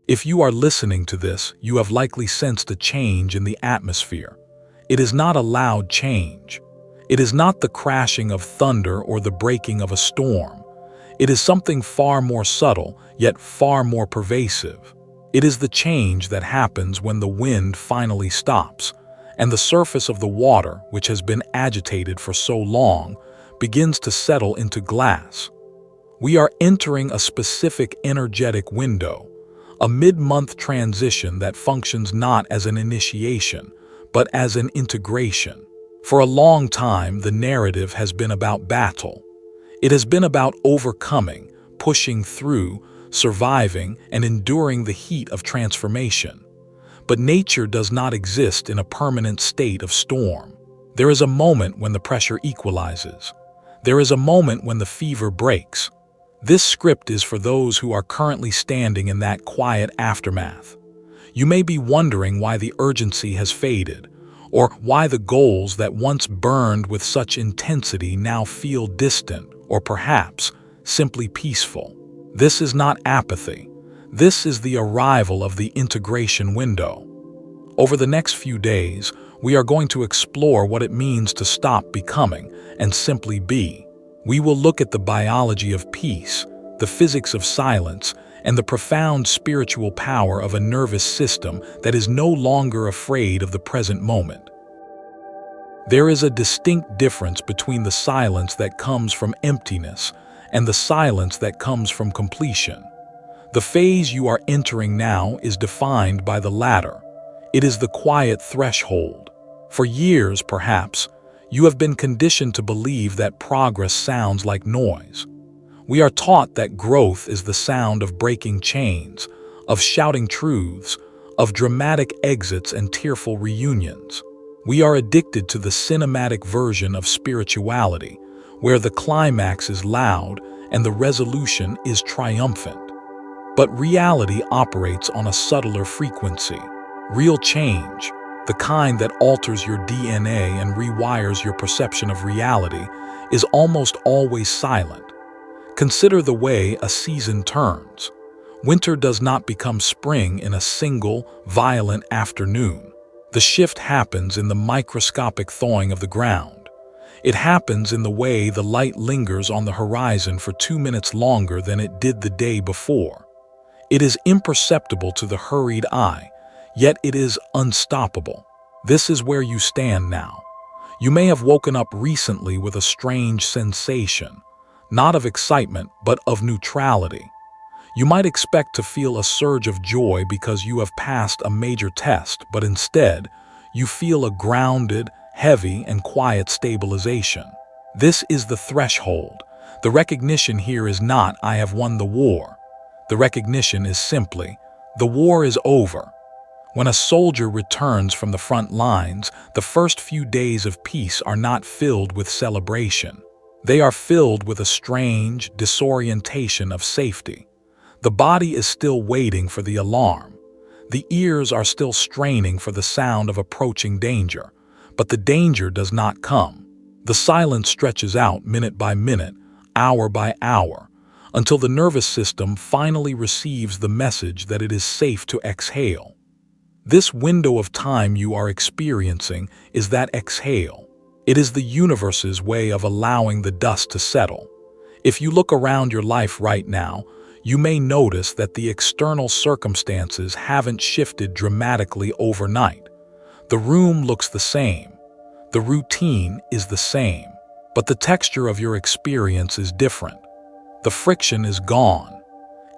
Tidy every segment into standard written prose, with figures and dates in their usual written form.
If you are listening to this, you have likely sensed a change in the atmosphere. It is not a loud change. It is not the crashing of thunder or the breaking of a storm. It is something far more subtle, yet far more pervasive. It is the change that happens when the wind finally stops, and the surface of the water, which has been agitated for so long, begins to settle into glass. We are entering a specific energetic window, a mid-month transition that functions not as an initiation, but as an integration. For a long time, the narrative has been about battle. It has been about overcoming, pushing through, surviving, and enduring the heat of transformation. But nature does not exist in a permanent state of storm. There is a moment when the pressure equalizes. There is a moment when the fever breaks. This script is for those who are currently standing in that quiet aftermath. You may be wondering why the urgency has faded, or why the goals that once burned with such intensity now feel distant, or perhaps simply peaceful. This is not apathy. This is the arrival of the integration window. Over the next few days, we are going to explore what it means to stop becoming and simply be. We will look at the biology of peace, the physics of silence, and the profound spiritual power of a nervous system that is no longer afraid of the present moment. There is a distinct difference between the silence that comes from emptiness and the silence that comes from completion. The phase you are entering now is defined by the latter. It is the quiet threshold. For years, perhaps, you have been conditioned to believe that progress sounds like noise. We are taught that growth is the sound of breaking chains, of shouting truths, of dramatic exits and tearful reunions. We are addicted to the cinematic version of spirituality, where the climax is loud and the resolution is triumphant. But reality operates on a subtler frequency. Real change, the kind that alters your DNA and rewires your perception of reality, is almost always silent. Consider the way a season turns. Winter does not become spring in a single, violent afternoon. The shift happens in the microscopic thawing of the ground. It happens in the way the light lingers on the horizon for 2 minutes longer than it did the day before. It is imperceptible to the hurried eye, yet it is unstoppable. This is where you stand now. You may have woken up recently with a strange sensation, not of excitement, but of neutrality. You might expect to feel a surge of joy because you have passed a major test, but instead, you feel a grounded, heavy, and quiet stabilization. This is the threshold. The recognition here is not, "I have won the war." The recognition is simply, "The war is over." When a soldier returns from the front lines, the first few days of peace are not filled with celebration. They are filled with a strange disorientation of safety. The body is still waiting for the alarm. The ears are still straining for the sound of approaching danger, but the danger does not come. The silence stretches out minute by minute, hour by hour, until the nervous system finally receives the message that it is safe to exhale. This window of time you are experiencing is that exhale. It is the universe's way of allowing the dust to settle. If you look around your life right now, you may notice that the external circumstances haven't shifted dramatically overnight. The room looks the same. The routine is the same. But the texture of your experience is different. The friction is gone.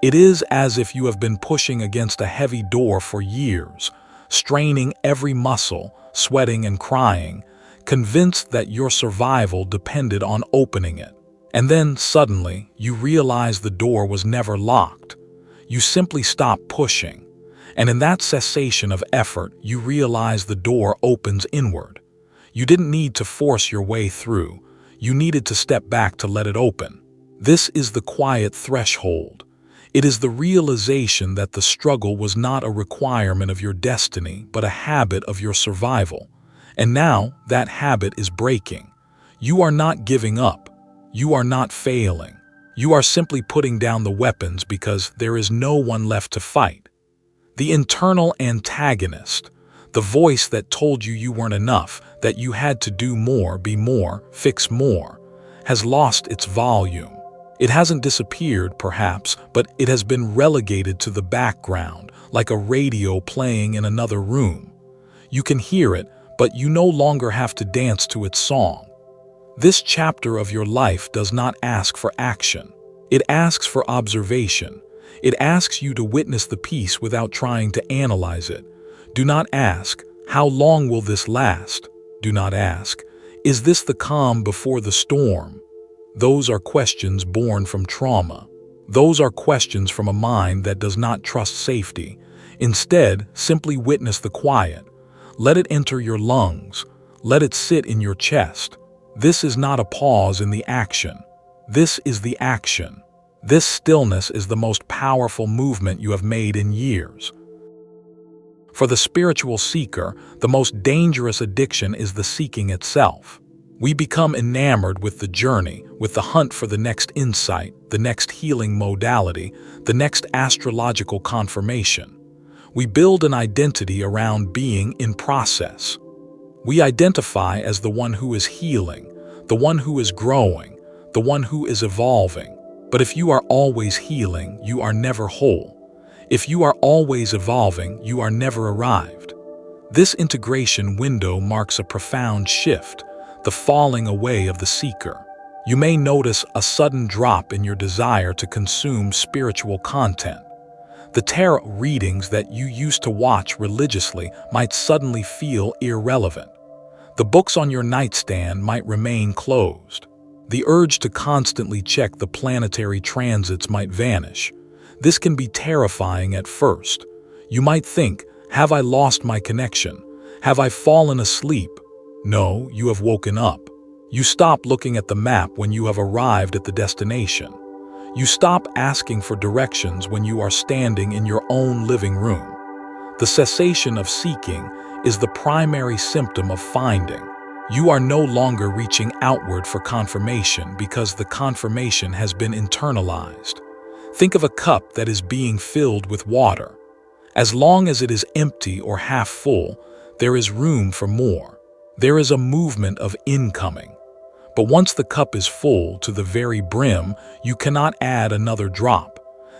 It is as if you have been pushing against a heavy door for years, straining every muscle, sweating and crying, convinced that your survival depended on opening it. And then, suddenly, you realize the door was never locked. You simply stop pushing. And in that cessation of effort, you realize the door opens inward. You didn't need to force your way through. You needed to step back to let it open. This is the quiet threshold. It is the realization that the struggle was not a requirement of your destiny, but a habit of your survival. And now, that habit is breaking. You are not giving up. You are not failing. You are simply putting down the weapons because there is no one left to fight. The internal antagonist, the voice that told you you weren't enough, that you had to do more, be more, fix more, has lost its volume. It hasn't disappeared, perhaps, but it has been relegated to the background, like a radio playing in another room. You can hear it, but you no longer have to dance to its song. This chapter of your life does not ask for action. It asks for observation. It asks you to witness the peace without trying to analyze it. Do not ask, how long will this last? Do not ask, is this the calm before the storm? Those are questions born from trauma. Those are questions from a mind that does not trust safety. Instead, simply witness the quiet. Let it enter your lungs. Let it sit in your chest. This is not a pause in the action. This is the action. This stillness is the most powerful movement you have made in years. For the spiritual seeker, the most dangerous addiction is the seeking itself. We become enamored with the journey, with the hunt for the next insight, the next healing modality, the next astrological confirmation. We build an identity around being in process. We identify as the one who is healing, the one who is growing, the one who is evolving. But if you are always healing, you are never whole. If you are always evolving, you are never arrived. This integration window marks a profound shift, the falling away of the seeker. You may notice a sudden drop in your desire to consume spiritual content. The tarot readings that you used to watch religiously might suddenly feel irrelevant. The books on your nightstand might remain closed. The urge to constantly check the planetary transits might vanish. This can be terrifying at first. You might think, have I lost my connection? Have I fallen asleep? No, you have woken up. You stop looking at the map when you have arrived at the destination. You stop asking for directions when you are standing in your own living room. The cessation of seeking is the primary symptom of finding. You are no longer reaching outward for confirmation because the confirmation has been internalized. Think of a cup that is being filled with water. As long as it is empty or half full, there is room for more. There is a movement of incoming. But once the cup is full to the very brim, you cannot add another drop.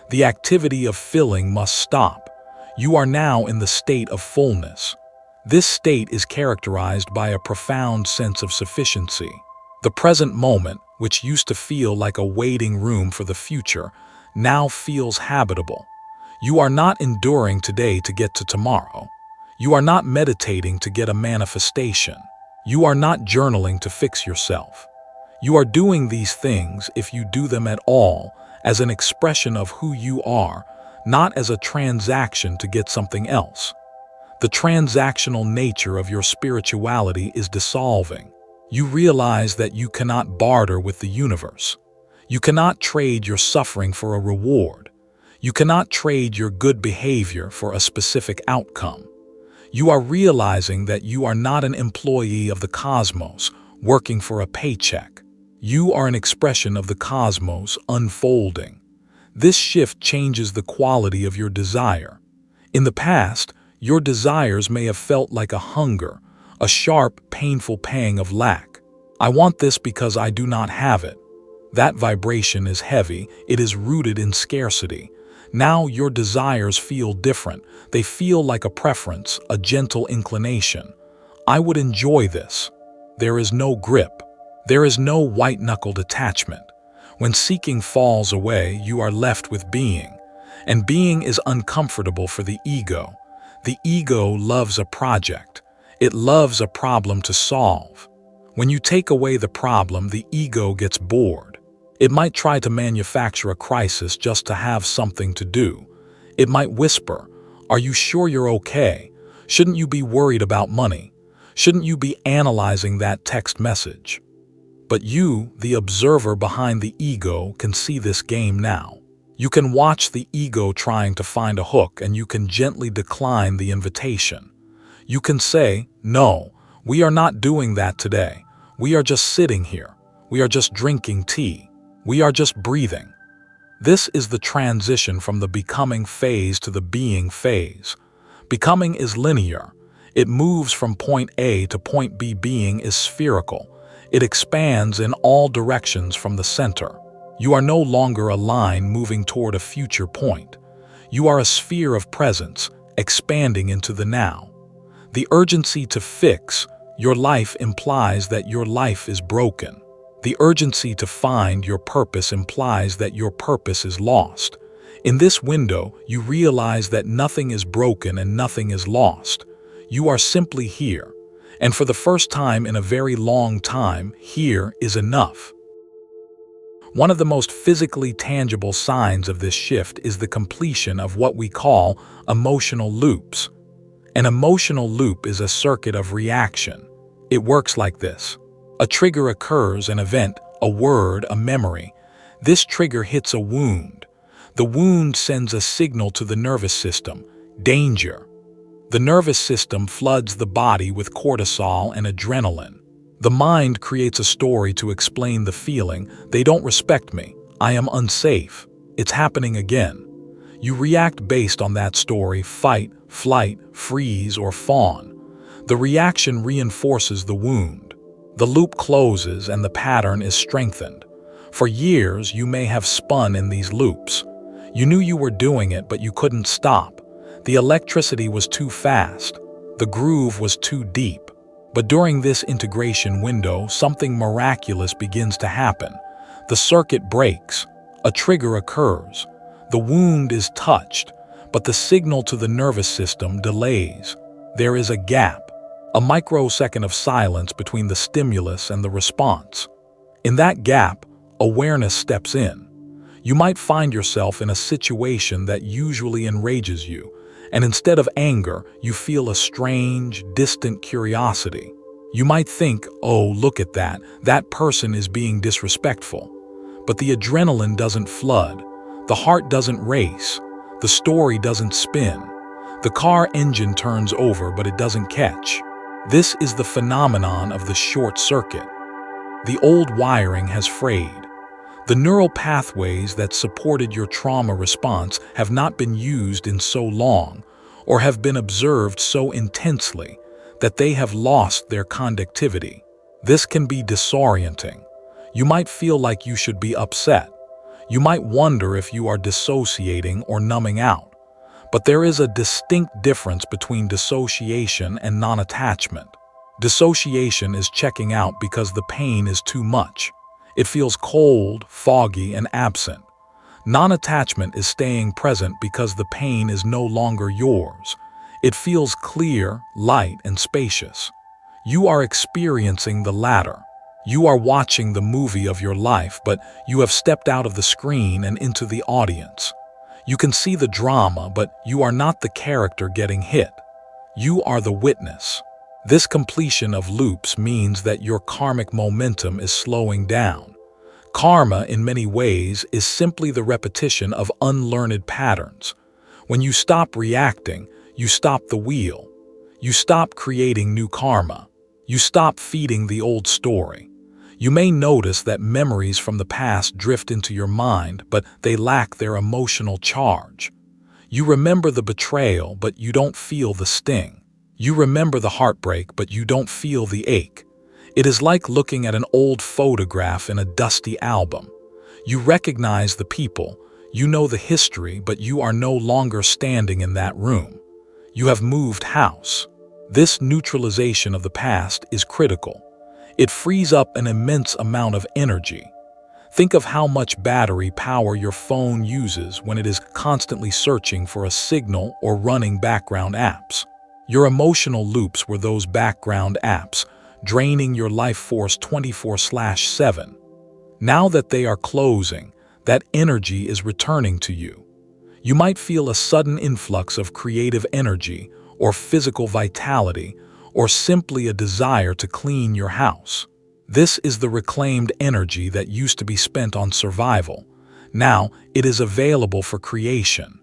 The activity of filling must stop. You are now in the state of fullness. This state is characterized by a profound sense of sufficiency. The present moment, which used to feel like a waiting room for the future, now feels habitable. You are not enduring today to get to tomorrow. You are not meditating to get a manifestation. You are not journaling to fix yourself. You are doing these things, if you do them at all, as an expression of who you are, not as a transaction to get something else. The transactional nature of your spirituality is dissolving. You realize that you cannot barter with the universe. You cannot trade your suffering for a reward. You cannot trade your good behavior for a specific outcome. You are realizing that you are not an employee of the cosmos working for a paycheck. You are an expression of the cosmos unfolding. This shift changes the quality of your desire. In the past, your desires may have felt like a hunger, a sharp, painful pang of lack. I want this because I do not have it. That vibration is heavy, it is rooted in scarcity. Now your desires feel different. They feel like a preference, a gentle inclination. I would enjoy this. There is no grip. There is no white-knuckled attachment. When seeking falls away, you are left with being. And being is uncomfortable for the ego. The ego loves a project. It loves a problem to solve. When you take away the problem, the ego gets bored. It might try to manufacture a crisis just to have something to do. It might whisper, "Are you sure you're okay? Shouldn't you be worried about money? Shouldn't you be analyzing that text message?" But you, the observer behind the ego, can see this game now. You can watch the ego trying to find a hook, and you can gently decline the invitation. You can say, "No, we are not doing that today. We are just sitting here. We are just drinking tea. We are just breathing." This is the transition from the becoming phase to the being phase. Becoming is linear. It moves from point A to point B. Being is spherical. It expands in all directions from the center. You are no longer a line moving toward a future point. You are a sphere of presence, expanding into the now. The urgency to fix your life implies that your life is broken. The urgency to find your purpose implies that your purpose is lost. In this window, you realize that nothing is broken and nothing is lost. You are simply here. And for the first time in a very long time, here is enough. One of the most physically tangible signs of this shift is the completion of what we call emotional loops. An emotional loop is a circuit of reaction. It works like this. A trigger occurs, an event, a word, a memory. This trigger hits a wound. The wound sends a signal to the nervous system, danger. The nervous system floods the body with cortisol and adrenaline. The mind creates a story to explain the feeling, they don't respect me, I am unsafe, it's happening again. You react based on that story, fight, flight, freeze, or fawn. The reaction reinforces the wound. The loop closes and the pattern is strengthened. For years, you may have spun in these loops. You knew you were doing it, but you couldn't stop. The electricity was too fast. The groove was too deep. But during this integration window, something miraculous begins to happen. The circuit breaks. A trigger occurs. The wound is touched, but the signal to the nervous system delays. There is a gap. A microsecond of silence between the stimulus and the response. In that gap, awareness steps in. You might find yourself in a situation that usually enrages you, and instead of anger, you feel a strange, distant curiosity. You might think, oh, look at that, that person is being disrespectful. But the adrenaline doesn't flood, the heart doesn't race, the story doesn't spin. The car engine turns over, but it doesn't catch. This is the phenomenon of the short circuit. The old wiring has frayed. The neural pathways that supported your trauma response have not been used in so long, or have been observed so intensely, that they have lost their conductivity. This can be disorienting. You might feel like you should be upset. You might wonder if you are dissociating or numbing out. But there is a distinct difference between dissociation and non-attachment. Dissociation is checking out because the pain is too much. It feels cold, foggy, and absent. Non-attachment is staying present because the pain is no longer yours. It feels clear, light, and spacious. You are experiencing the latter. You are watching the movie of your life, but you have stepped out of the screen and into the audience. You can see the drama, but you are not the character getting hit. You are the witness. This completion of loops means that your karmic momentum is slowing down. Karma, in many ways, is simply the repetition of unlearned patterns. When you stop reacting, you stop the wheel. You stop creating new karma. You stop feeding the old story. You may notice that memories from the past drift into your mind, but they lack their emotional charge. You remember the betrayal, but you don't feel the sting. You remember the heartbreak, but you don't feel the ache. It is like looking at an old photograph in a dusty album. You recognize the people, you know the history, but you are no longer standing in that room. You have moved house. This neutralization of the past is critical. It frees up an immense amount of energy. Think of how much battery power your phone uses when it is constantly searching for a signal or running background apps. Your emotional loops were those background apps, draining your life force 24/7. Now that they are closing, that energy is returning to you. You might feel a sudden influx of creative energy or physical vitality, or simply a desire to clean your house. This is the reclaimed energy that used to be spent on survival. Now it is available for creation.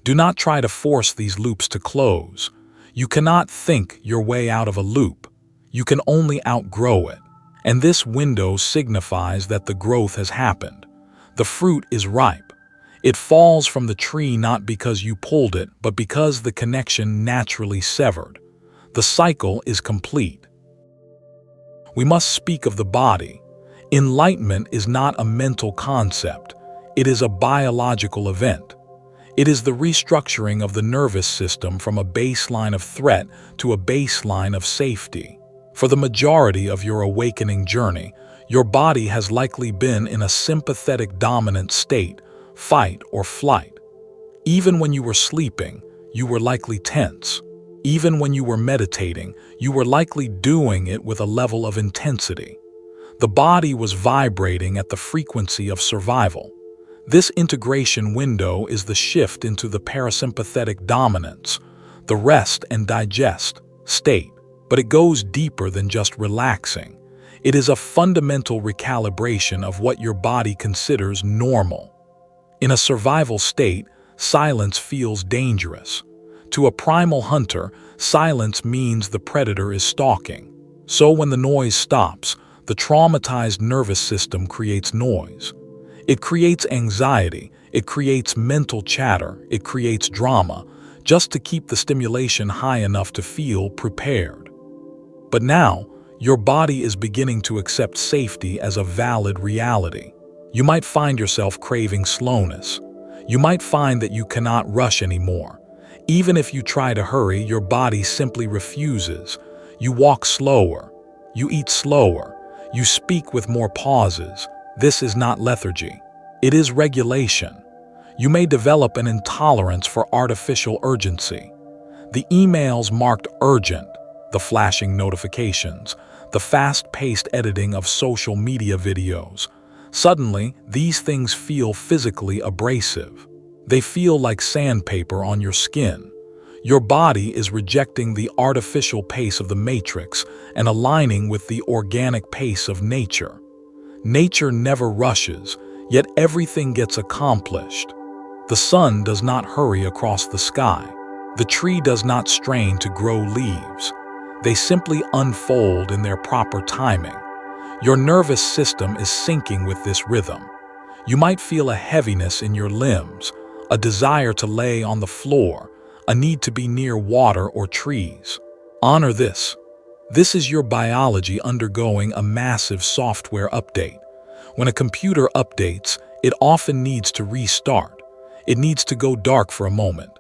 Do not try to force these loops to close. You cannot think your way out of a loop. You can only outgrow it. And this window signifies that the growth has happened. The fruit is ripe. It falls from the tree not because you pulled it, but because the connection naturally severed. The cycle is complete. We must speak of the body. Enlightenment is not a mental concept. It is a biological event. It is the restructuring of the nervous system from a baseline of threat to a baseline of safety. For the majority of your awakening journey, your body has likely been in a sympathetic dominant state, fight or flight. Even when you were sleeping, you were likely tense. Even when you were meditating, you were likely doing it with a level of intensity. The body was vibrating at the frequency of survival. This integration window is the shift into the parasympathetic dominance, the rest and digest state. But it goes deeper than just relaxing. It is a fundamental recalibration of what your body considers normal. In a survival state, silence feels dangerous. To a primal hunter, silence means the predator is stalking. So when the noise stops, the traumatized nervous system creates noise. It creates anxiety, it creates mental chatter, it creates drama, just to keep the stimulation high enough to feel prepared. But now, your body is beginning to accept safety as a valid reality. You might find yourself craving slowness. You might find that you cannot rush anymore. Even if you try to hurry, your body simply refuses. You walk slower. You eat slower. You speak with more pauses. This is not lethargy. It is regulation. You may develop an intolerance for artificial urgency. The emails marked urgent, the flashing notifications, the fast-paced editing of social media videos. Suddenly, these things feel physically abrasive. They feel like sandpaper on your skin. Your body is rejecting the artificial pace of the matrix and aligning with the organic pace of nature. Nature never rushes, yet everything gets accomplished. The sun does not hurry across the sky. The tree does not strain to grow leaves. They simply unfold in their proper timing. Your nervous system is syncing with this rhythm. You might feel a heaviness in your limbs, a desire to lay on the floor, a need to be near water or trees. Honor this. This is your biology undergoing a massive software update. When a computer updates, it often needs to restart. It needs to go dark for a moment.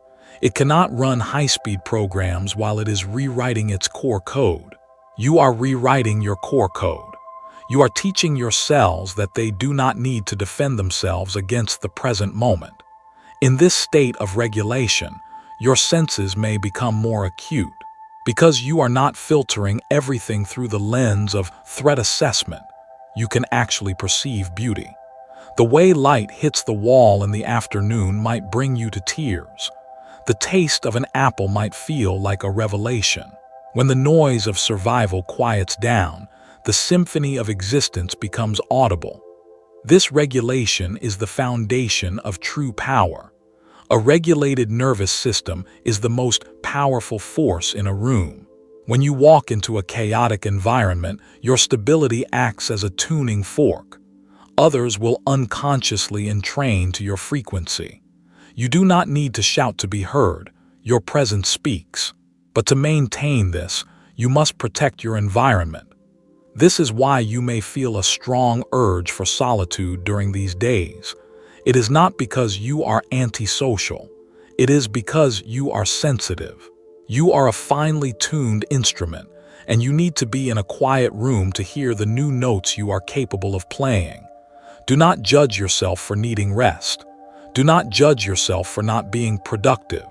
It cannot run high-speed programs while it is rewriting its core code. You are rewriting your core code. You are teaching your cells that they do not need to defend themselves against the present moment. In this state of regulation, your senses may become more acute. Because you are not filtering everything through the lens of threat assessment, you can actually perceive beauty. The way light hits the wall in the afternoon might bring you to tears. The taste of an apple might feel like a revelation. When the noise of survival quiets down, the symphony of existence becomes audible. This regulation is the foundation of true power. A regulated nervous system is the most powerful force in a room. When you walk into a chaotic environment, your stability acts as a tuning fork. Others will unconsciously entrain to your frequency. You do not need to shout to be heard. Your presence speaks. But to maintain this, you must protect your environment. This is why you may feel a strong urge for solitude during these days. It is not because you are antisocial. It is because you are sensitive. You are a finely tuned instrument, and you need to be in a quiet room to hear the new notes you are capable of playing. Do not judge yourself for needing rest. Do not judge yourself for not being productive.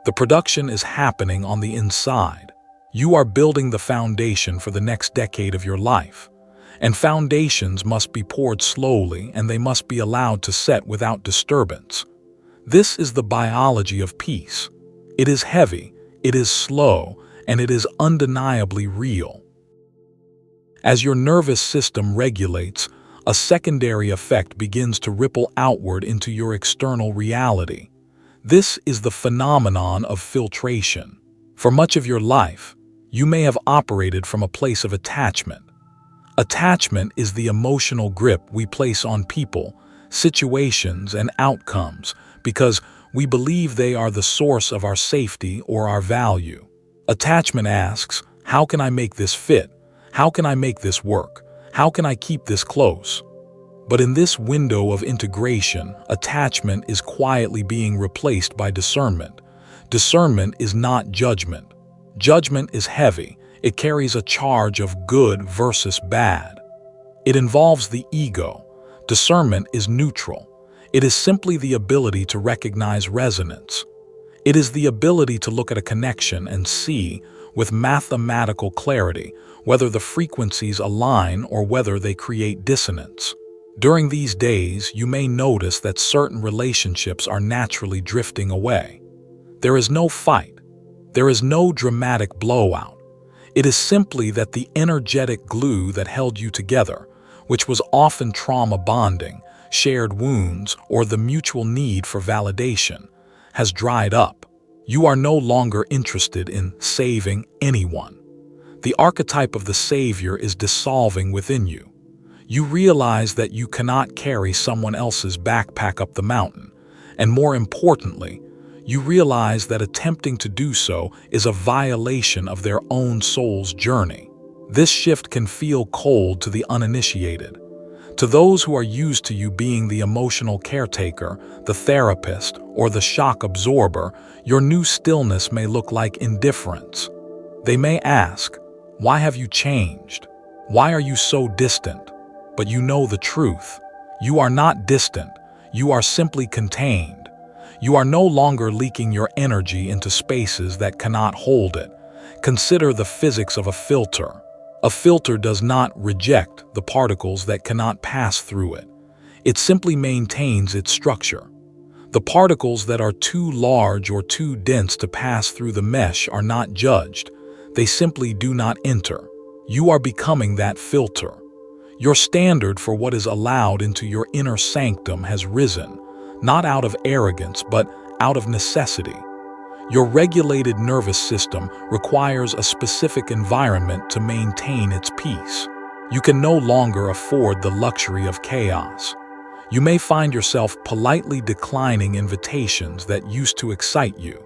The production is happening on the inside. You are building the foundation for the next decade of your life. And foundations must be poured slowly, and they must be allowed to set without disturbance. This is the biology of peace. It is heavy, it is slow, and it is undeniably real. As your nervous system regulates, a secondary effect begins to ripple outward into your external reality. This is the phenomenon of filtration. For much of your life, you may have operated from a place of attachment. Attachment is the emotional grip we place on people, situations, and outcomes because we believe they are the source of our safety or our value. Attachment asks, how can I make this fit? How can I make this work? How can I keep this close? But in this window of integration, attachment is quietly being replaced by discernment. Discernment is not judgment. Judgment is heavy. It carries a charge of good versus bad. It involves the ego. Discernment is neutral. It is simply the ability to recognize resonance. It is the ability to look at a connection and see, with mathematical clarity, whether the frequencies align or whether they create dissonance. During these days, you may notice that certain relationships are naturally drifting away. There is no fight. There is no dramatic blowout. It is simply that the energetic glue that held you together, which was often trauma bonding, shared wounds, or the mutual need for validation, has dried up. You are no longer interested in saving anyone. The archetype of the savior is dissolving within you. You realize that you cannot carry someone else's backpack up the mountain, and more importantly, you realize that attempting to do so is a violation of their own soul's journey. This shift can feel cold to the uninitiated. To those who are used to you being the emotional caretaker, the therapist, or the shock absorber, your new stillness may look like indifference. They may ask, "Why have you changed? Why are you so distant?" But you know the truth. You are not distant. You are simply contained. You are no longer leaking your energy into spaces that cannot hold it. Consider the physics of a filter. A filter does not reject the particles that cannot pass through it. It simply maintains its structure. The particles that are too large or too dense to pass through the mesh are not judged. They simply do not enter. You are becoming that filter. Your standard for what is allowed into your inner sanctum has risen, not out of arrogance, but out of necessity. Your regulated nervous system requires a specific environment to maintain its peace. You can no longer afford the luxury of chaos. You may find yourself politely declining invitations that used to excite you.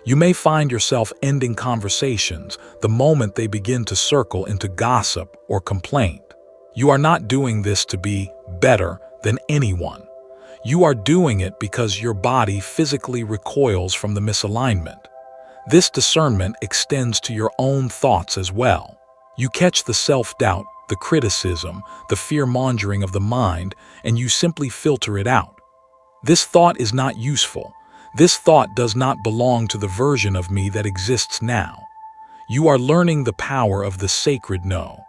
You may find yourself ending conversations the moment they begin to circle into gossip or complaint. You are not doing this to be better than anyone. You are doing it because your body physically recoils from the misalignment. This discernment extends to your own thoughts as well. You catch the self-doubt, the criticism, the fear-mongering of the mind, and you simply filter it out. This thought is not useful. This thought does not belong to the version of me that exists now. You are learning the power of the sacred no.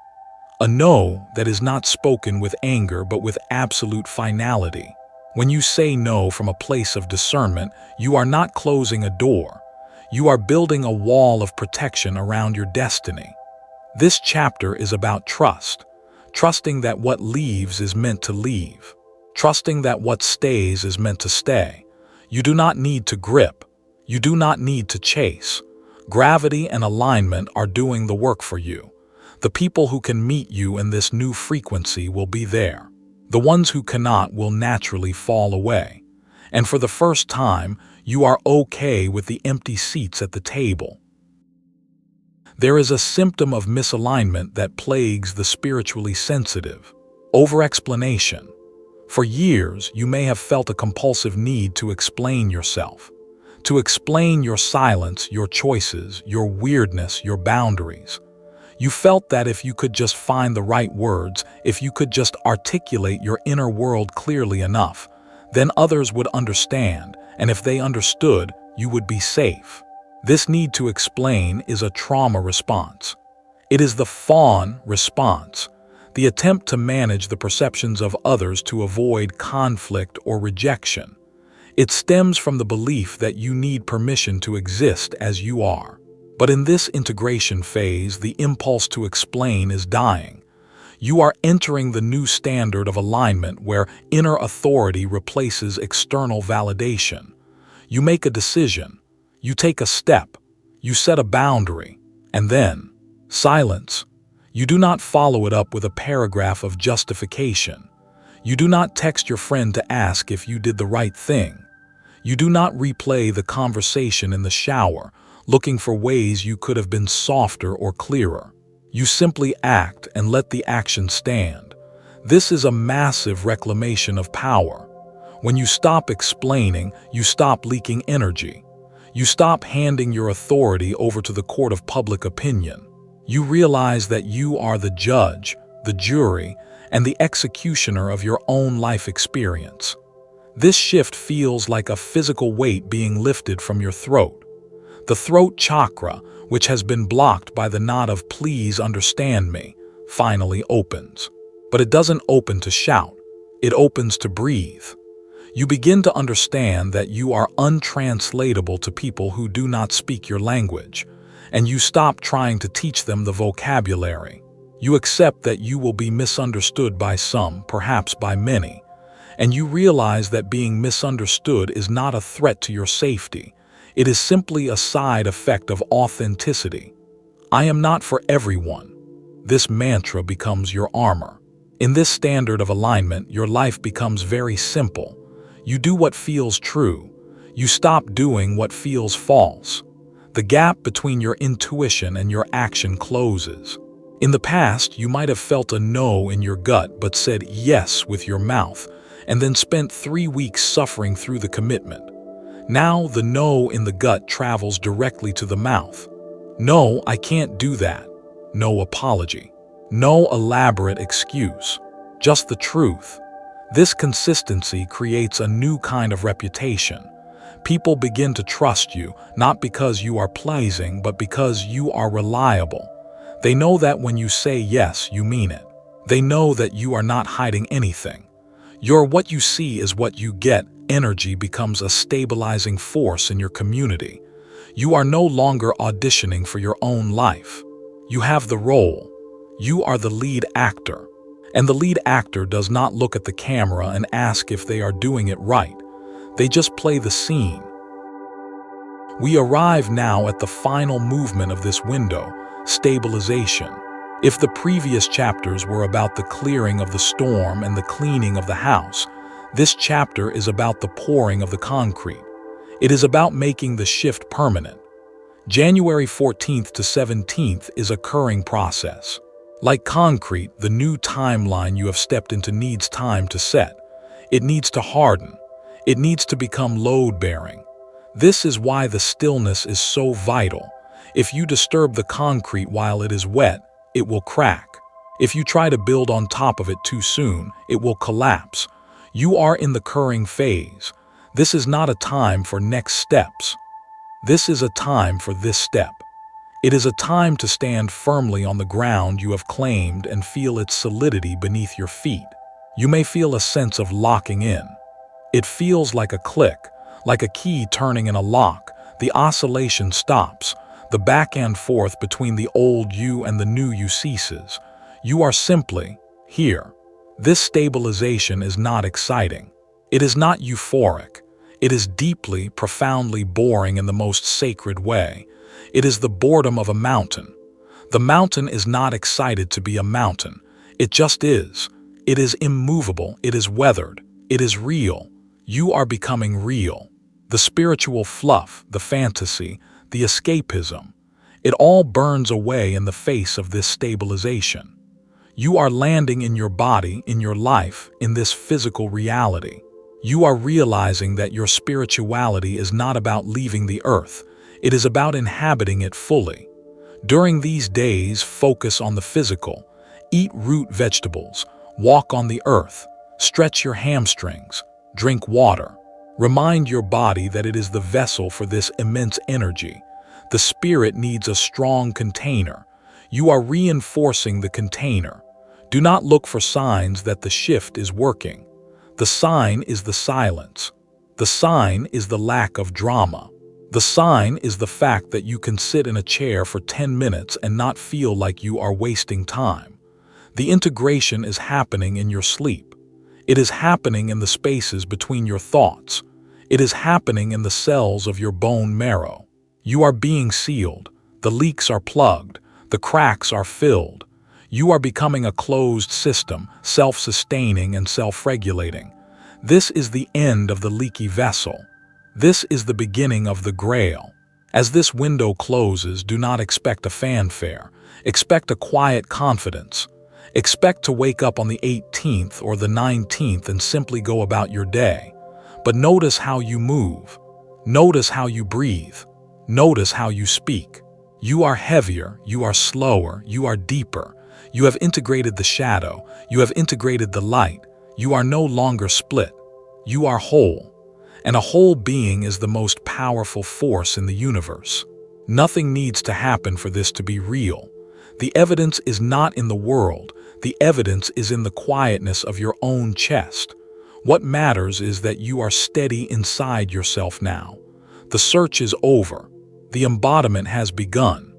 A no that is not spoken with anger but with absolute finality. When you say no from a place of discernment, you are not closing a door. You are building a wall of protection around your destiny. This chapter is about trust. Trusting that what leaves is meant to leave. Trusting that what stays is meant to stay. You do not need to grip. You do not need to chase. Gravity and alignment are doing the work for you. The people who can meet you in this new frequency will be there. The ones who cannot will naturally fall away. And for the first time, you are okay with the empty seats at the table. There is a symptom of misalignment that plagues the spiritually sensitive: over-explanation. For years, you may have felt a compulsive need to explain yourself, to explain your silence, your choices, your weirdness, your boundaries. You felt that if you could just find the right words, if you could just articulate your inner world clearly enough, then others would understand, and if they understood, you would be safe. This need to explain is a trauma response. It is the fawn response, the attempt to manage the perceptions of others to avoid conflict or rejection. It stems from the belief that you need permission to exist as you are. But in this integration phase, the impulse to explain is dying. You are entering the new standard of alignment where inner authority replaces external validation. You make a decision, you take a step, you set a boundary, and then silence. You do not follow it up with a paragraph of justification. You do not text your friend to ask if you did the right thing. You do not replay the conversation in the shower, looking for ways you could have been softer or clearer. You simply act and let the action stand. This is a massive reclamation of power. When you stop explaining, you stop leaking energy. You stop handing your authority over to the court of public opinion. You realize that you are the judge, the jury, and the executioner of your own life experience. This shift feels like a physical weight being lifted from your throat. The throat chakra, which has been blocked by the knot of "please understand me," finally opens. But it doesn't open to shout. It opens to breathe. You begin to understand that you are untranslatable to people who do not speak your language, and you stop trying to teach them the vocabulary. You accept that you will be misunderstood by some, perhaps by many, and you realize that being misunderstood is not a threat to your safety. It is simply a side effect of authenticity. I am not for everyone. This mantra becomes your armor. In this standard of alignment, your life becomes very simple. You do what feels true. You stop doing what feels false. The gap between your intuition and your action closes. In the past, you might have felt a no in your gut but said yes with your mouth, and then spent 3 weeks suffering through the commitment. Now the no in the gut travels directly to the mouth. No, I can't do that. No apology. No elaborate excuse. Just the truth. This consistency creates a new kind of reputation. People begin to trust you, not because you are pleasing, but because you are reliable. They know that when you say yes, you mean it. They know that you are not hiding anything. Your "what you see is what you get" energy becomes a stabilizing force in your community. You are no longer auditioning for your own life. You have the role. You are the lead actor. And the lead actor does not look at the camera and ask if they are doing it right. They just play the scene. We arrive now at the final movement of this window, stabilization. If the previous chapters were about the clearing of the storm and the cleaning of the house, this chapter is about the pouring of the concrete. It is about making the shift permanent. January 14th to 17th is a occurring process. Like concrete, the new timeline you have stepped into needs time to set. It needs to harden. It needs to become load-bearing. This is why the stillness is so vital. If you disturb the concrete while it is wet, it will crack. If you try to build on top of it too soon, it will collapse. You are in the occurring phase. This is not a time for next steps. This is a time for this step. It is a time to stand firmly on the ground you have claimed and feel its solidity beneath your feet. You may feel a sense of locking in. It feels like a click, like a key turning in a lock. The oscillation stops. The back and forth between the old you and the new you ceases. You are simply here. This stabilization is not exciting. It is not euphoric. It is deeply, profoundly boring in the most sacred way. It is the boredom of a mountain. The mountain is not excited to be a mountain. It just is. It is immovable. It is weathered. It is real. You are becoming real. The spiritual fluff, the fantasy, the escapism, it all burns away in the face of this stabilization. You are landing in your body, in your life, in this physical reality. You are realizing that your spirituality is not about leaving the earth. It is about inhabiting it fully. During these days, focus on the physical. Eat root vegetables. Walk on the earth. Stretch your hamstrings. Drink water. Remind your body that it is the vessel for this immense energy. The spirit needs a strong container. You are reinforcing the container. Do not look for signs that the shift is working. The sign is the silence. The sign is the lack of drama. The sign is the fact that you can sit in a chair for 10 minutes and not feel like you are wasting time. The integration is happening in your sleep. It is happening in the spaces between your thoughts. It is happening in the cells of your bone marrow. You are being sealed. The leaks are plugged. The cracks are filled. You are becoming a closed system, self-sustaining and self-regulating. This is the end of the leaky vessel. This is the beginning of the Grail. As this window closes, do not expect a fanfare. Expect a quiet confidence. Expect to wake up on the 18th or the 19th and simply go about your day. But notice how you move. Notice how you breathe. Notice how you speak. You are heavier, you are slower, you are deeper. You have integrated the shadow, you have integrated the light. You are no longer split. You are whole. And a whole being is the most powerful force in the universe. Nothing needs to happen for this to be real. The evidence is not in the world. The evidence is in the quietness of your own chest. What matters is that you are steady inside yourself now. The search is over. The embodiment has begun.